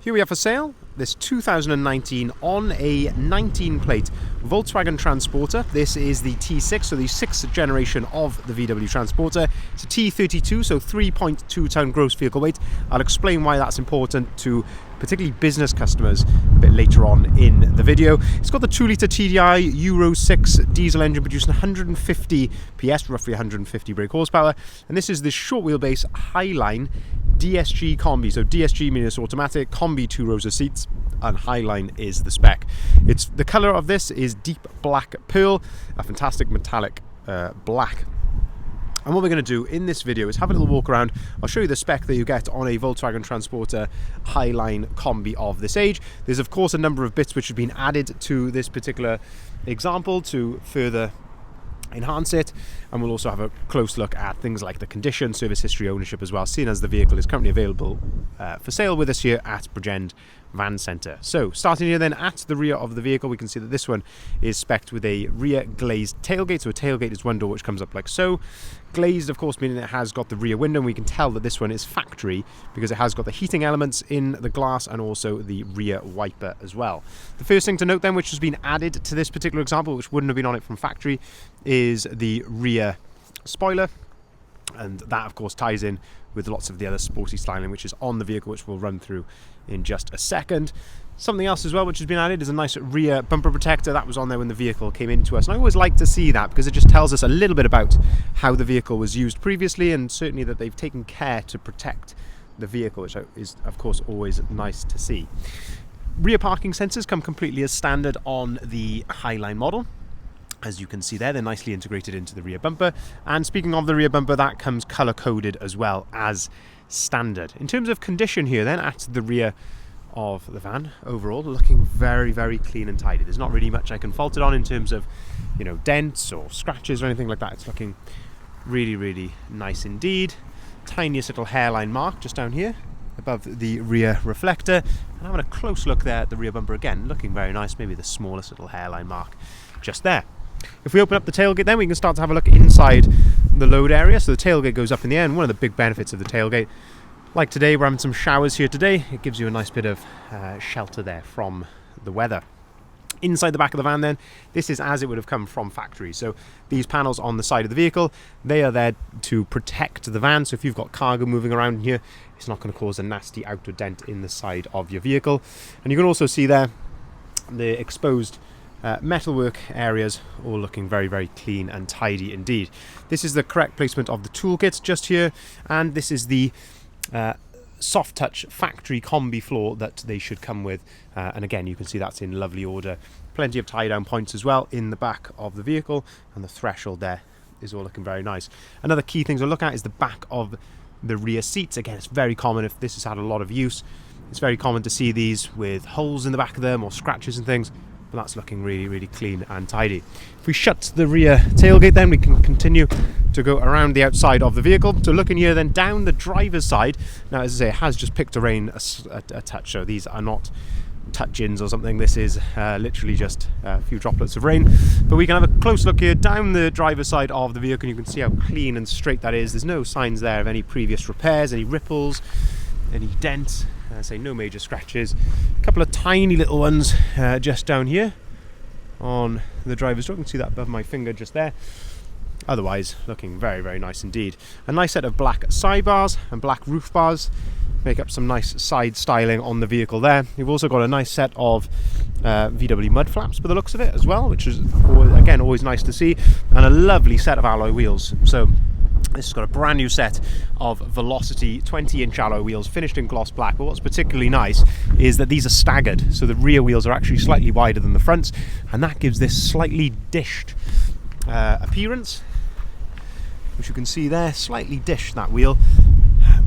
Here we have for sale this 2019 on a 19 plate Volkswagen Transporter. This is the T6, so the 6th generation of the VW Transporter. It's a T32, so 3.2 ton gross vehicle weight. I'll explain why that's important to particularly business customers a bit later on in the video. It's got the 2-litre TDI Euro 6 diesel engine producing 150 PS, roughly 150 brake horsepower. And this is the short wheelbase Highline DSG Kombi. So DSG means it's automatic, Kombi 2 rows of seats, and Highline is the spec. It's the colour of this is deep black pearl, a fantastic metallic black. And what we're going to do in this video is have a little walk around. I'll show you the spec that you get on a Volkswagen Transporter Highline Kombi of this age. There's of course a number of bits which have been added to this particular example to further enhance it, and we'll also have a close look at things like the condition, service history, ownership as well, seeing as the vehicle is currently available for sale with us here at Bridgend Van Centre. So starting here then at the rear of the vehicle, we can see that this one is spec'd with a rear glazed tailgate. So a tailgate is one door which comes up like so. Glazed, of course, meaning it has got the rear window, and we can tell that this one is factory because it has got the heating elements in the glass and also the rear wiper as well. The first thing to note then, which has been added to this particular example, which wouldn't have been on it from factory, is the rear spoiler, and that of course ties in with lots of the other sporty styling which is on the vehicle, which we'll run through in just a second. Something else as well which has been added is a nice rear bumper protector. That was on there when the vehicle came into us, and I always like to see that because it just tells us a little bit about how the vehicle was used previously, and certainly that they've taken care to protect the vehicle, which is of course always nice to see. Rear parking sensors come completely as standard on the Highline model. As you can see there, they're nicely integrated into the rear bumper. And speaking of the rear bumper, that comes color coded as well as standard. In terms of condition here then, at the rear of the van, overall looking very, very clean and tidy. There's not really much I can fault it on in terms of, you know, dents or scratches or anything like that. It's looking really, really nice indeed. Tiniest little hairline mark just down here above the rear reflector. And having a close look there at the rear bumper again, looking very nice. Maybe the smallest little hairline mark just there. If we open up the tailgate then, we can start to have a look inside the load area. So the tailgate goes up in the air, and one of the big benefits of the tailgate, like today, we're having some showers here today, it gives you a nice bit of shelter there from the weather. Inside the back of the van then, this is as it would have come from factory. So these panels on the side of the vehicle, they are there to protect the van. So if you've got cargo moving around here, it's not going to cause a nasty outward dent in the side of your vehicle. And you can also see there the exposed metalwork areas, all looking very, very clean and tidy indeed. This is the correct placement of the toolkits just here, and this is the soft touch factory combi floor that they should come with, and again you can see that's in lovely order. Plenty of tie down points as well in the back of the vehicle, and the threshold there is all looking very nice. Another key thing to look at is the back of the rear seats. Again, it's very common, if this has had a lot of use, it's very common to see these with holes in the back of them or scratches and things. But that's looking really, really clean and tidy. If we shut the rear tailgate then, we can continue to go around the outside of the vehicle. So looking here then down the driver's side, now as I say, it has just picked a rain a touch, so these are not touch-ins or something. This is literally just a few droplets of rain. But we can have a close look here down the driver's side of the vehicle, and you can see how clean and straight that is. There's no signs there of any previous repairs, any ripples, any dents. Say no major scratches. A couple of tiny little ones just down here on the driver's door. You can see that above my finger just there. Otherwise, looking very, very nice indeed. A nice set of black sidebars and black roof bars make up some nice side styling on the vehicle there. You've also got a nice set of VW mud flaps by the looks of it as well, which is again always nice to see, and a lovely set of alloy wheels. So this has got a brand new set of Velocity 20-inch alloy wheels finished in gloss black, but what's particularly nice is that these are staggered, so the rear wheels are actually slightly wider than the fronts, and that gives this slightly dished appearance, which you can see there, slightly dished, that wheel.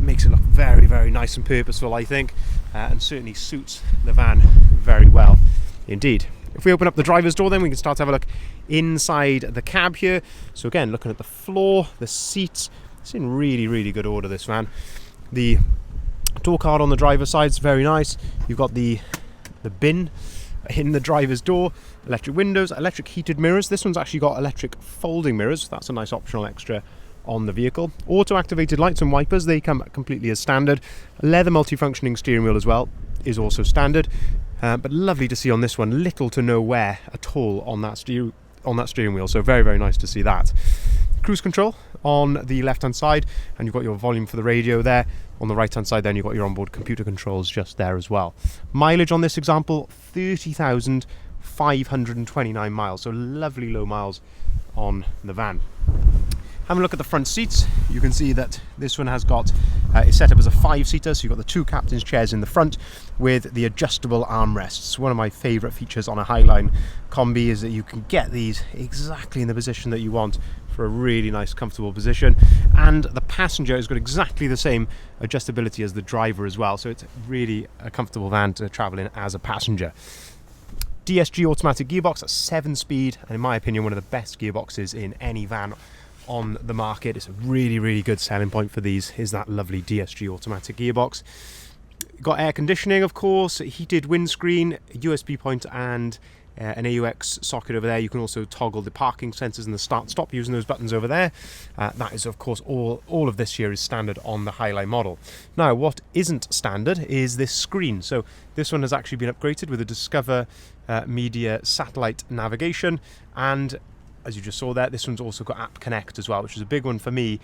Makes it look very, very nice and purposeful, I think, and certainly suits the van very well indeed. If we open up the driver's door then, we can start to have a look inside the cab here. So again, looking at the floor, the seats, it's in really, really good order, this van. The door card on the driver's side is very nice. You've got the bin in the driver's door, electric windows, electric heated mirrors. This one's actually got electric folding mirrors. That's a nice optional extra on the vehicle. Auto activated lights and wipers, they come completely as standard. Leather multifunctioning steering wheel as well. is also standard, but lovely to see on this one, little to no wear at all on that steering wheel, so very, very nice to see that. Cruise control on the left hand side, and you've got your volume for the radio there. On the right hand side then you've got your onboard computer controls just there as well. Mileage on this example, 30,529 miles, so lovely low miles on the van. Having a look at the front seats, you can see that this one has got, it's set up as a 5-seater, so you've got the 2 captain's chairs in the front with the adjustable armrests. One of my favourite features on a Highline Kombi is that you can get these exactly in the position that you want for a really nice comfortable position, and the passenger has got exactly the same adjustability as the driver as well, so it's really a comfortable van to travel in as a passenger. DSG automatic gearbox at 7-speed, and in my opinion one of the best gearboxes in any van on the market. It's a really, really good selling point for these, is that lovely DSG automatic gearbox. Got air conditioning, of course, heated windscreen, USB point, and an AUX socket over there. You can also toggle the parking sensors and the start-stop using those buttons over there. That is, of course, all of this here is standard on the Highline model. Now, what isn't standard is this screen. So this one has actually been upgraded with a Discover Media satellite navigation, and as you just saw there, this one's also got App Connect as well, which is a big one for me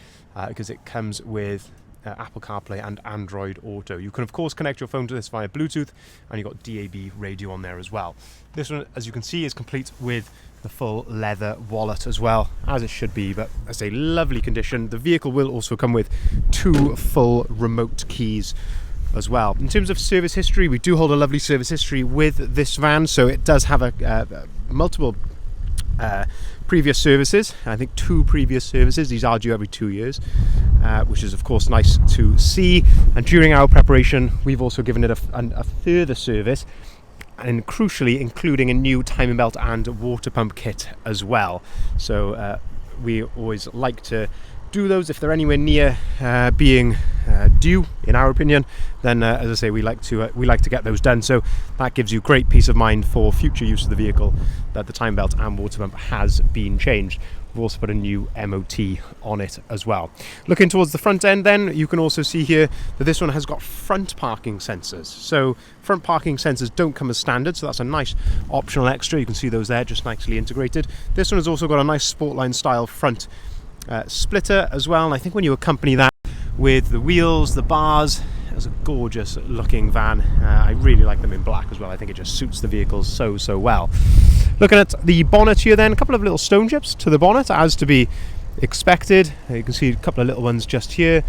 because it comes with Apple CarPlay and Android Auto. You can of course connect your phone to this via Bluetooth, and you've got DAB radio on there as well. This one, as you can see, is complete with the full leather wallet as well, as it should be, but I say lovely condition. The vehicle will also come with 2 full remote keys as well. In terms of service history, we do hold a lovely service history with this van, so it does have a multiple previous services. I think 2 previous services. These are due every 2 years, which is of course nice to see. And during our preparation, we've also given it a further service, and crucially including a new timing belt and water pump kit as well. So we always like to do those if they're anywhere near being due, in our opinion. Then as I say, we like to get those done, so that gives you great peace of mind for future use of the vehicle that the time belt and water pump has been changed. We've also put a new MOT on it as well. Looking towards the front end then, you can also see here that this one has got front parking sensors. So front parking sensors don't come as standard, so that's a nice optional extra. You can see those there, just nicely integrated. This one has also got a nice Sportline style front splitter as well, and I think when you accompany that with the wheels, the bars, it's a gorgeous looking van. I really like them in black as well. I think it just suits the vehicle so well. Looking at the bonnet here then, a couple of little stone chips to the bonnet as to be expected. You can see a couple of little ones just here.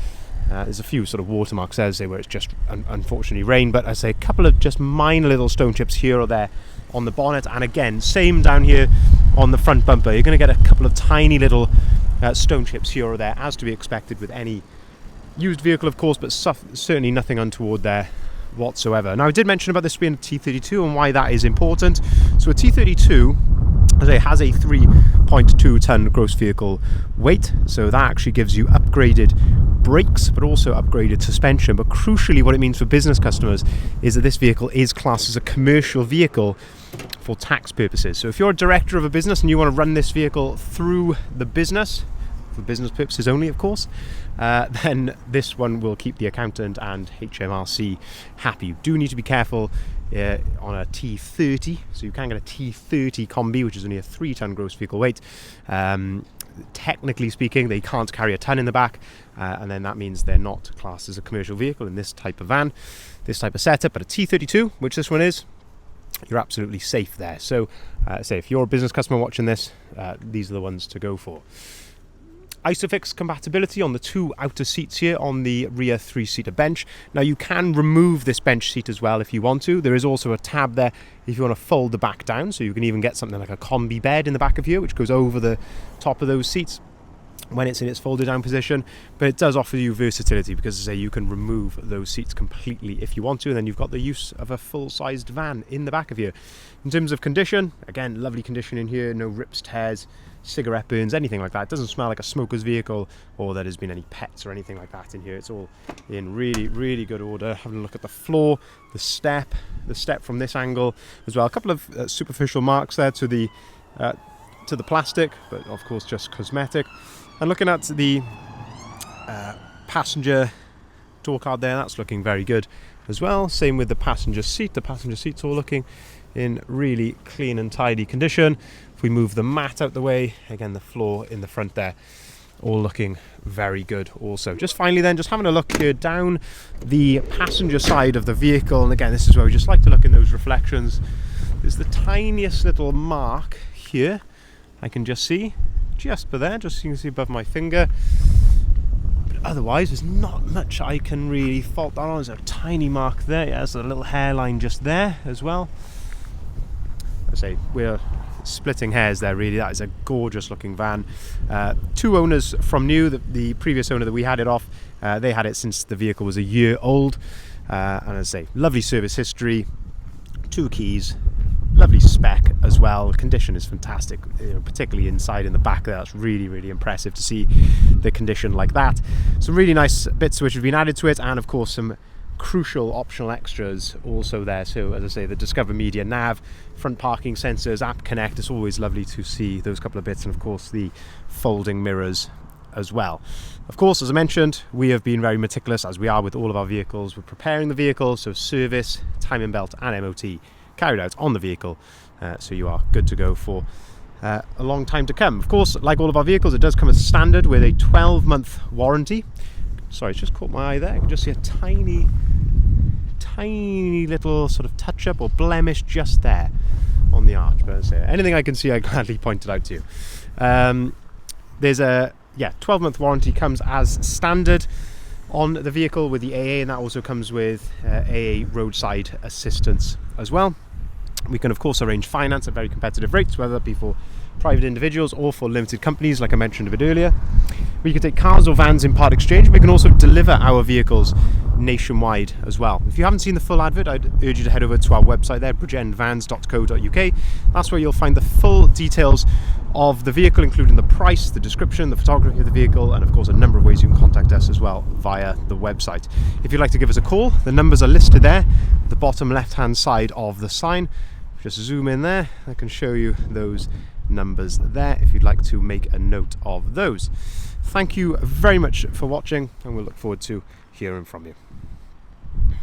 There's a few sort of watermarks there, where it's just unfortunately rain, but I say a couple of just minor little stone chips here or there on the bonnet, and again same down here on the front bumper. You're going to get a couple of tiny little stone chips here or there, as to be expected with any used vehicle of course, but certainly nothing untoward there whatsoever. Now I did mention about this being a T32 and why that is important. So a T32, as I say, has a 3.2 ton gross vehicle weight, so that actually gives you upgraded brakes but also upgraded suspension. But crucially what it means for business customers is that this vehicle is classed as a commercial vehicle for tax purposes. So if you're a director of a business and you want to run this vehicle through the business, for business purposes only of course, then this one will keep the accountant and HMRC happy. You do need to be careful on a T30, so you can get a T30 Kombi, which is only a 3 ton gross vehicle weight. Technically speaking, they can't carry a ton in the back, and then that means they're not classed as a commercial vehicle in this type of van, this type of setup. But a T32, which this one is, you're absolutely safe there. So say if you're a business customer watching this, these are the ones to go for. Isofix compatibility on the 2 outer seats here on the rear 3-seater bench. Now you can remove this bench seat as well if you want to. There is also a tab there if you want to fold the back down, so you can even get something like a combi bed in the back of here, which goes over the top of those seats when it's in its folded down position. But it does offer you versatility, because as I say, you can remove those seats completely if you want to, and then you've got the use of a full-sized van in the back of here. In terms of condition, again, lovely condition in here, no rips, tears, cigarette burns, anything like that. It doesn't smell like a smoker's vehicle, or that there's been any pets or anything like that in here. It's all in really good order. Having a look at the floor, the step from this angle as well. A couple of superficial marks there to the plastic, but of course just cosmetic. And looking at the passenger door card there, that's looking very good as well. Same with the passenger seat. The passenger seat's all looking in really clean and tidy condition. If we move the mat out the way, again, the floor in the front there, all looking very good also. Just finally then, just having a look here down the passenger side of the vehicle, and again, this is where we just like to look in those reflections. There's the tiniest little mark here I can just see, just for there, just so you can see above my finger. But otherwise, there's not much I can really fault that on. There's a tiny mark there. Yeah, there's a little hairline just there as well. I say, we're splitting hairs there, really. That is a gorgeous looking van. 2 owners from new. The previous owner that we had it off, they had it since the vehicle was a year old. And as I say, lovely service history, 2 keys, lovely spec as well. Condition is fantastic, particularly inside in the back there. That's really, really impressive to see the condition like that. Some really nice bits which have been added to it, and of course some crucial optional extras also there. So as I say, the Discover Media nav, front parking sensors, app connect. It's always lovely to see those couple of bits, and of course the folding mirrors as well. Of course, as I mentioned, we have been very meticulous, as we are with all of our vehicles. We're preparing the vehicle, so service, timing belt and MOT carried out on the vehicle, so you are good to go for a long time to come. Of course, like all of our vehicles, it does come as standard with a 12-month warranty. Sorry, it's just caught my eye there. You can just see a tiny little sort of touch-up or blemish just there on the arch. But anything I can see, I gladly point it out to you. There's a 12-month warranty comes as standard on the vehicle with the AA, and that also comes with AA roadside assistance as well. We can of course arrange finance at very competitive rates, whether that be for private individuals or for limited companies, like I mentioned a bit earlier. We can take cars or vans in part exchange. We can also deliver our vehicles nationwide as well. If you haven't seen the full advert, I'd urge you to head over to our website there, bridgendvans.co.uk. That's where you'll find the full details of the vehicle, including the price, the description, the photography of the vehicle, and of course a number of ways you can contact us as well via the website. If you'd like to give us a call, the numbers are listed there at the bottom left hand side of the sign. Just zoom in there, I can show you those numbers there if you'd like to make a note of those. Thank you very much for watching, and we'll look forward to hearing from you.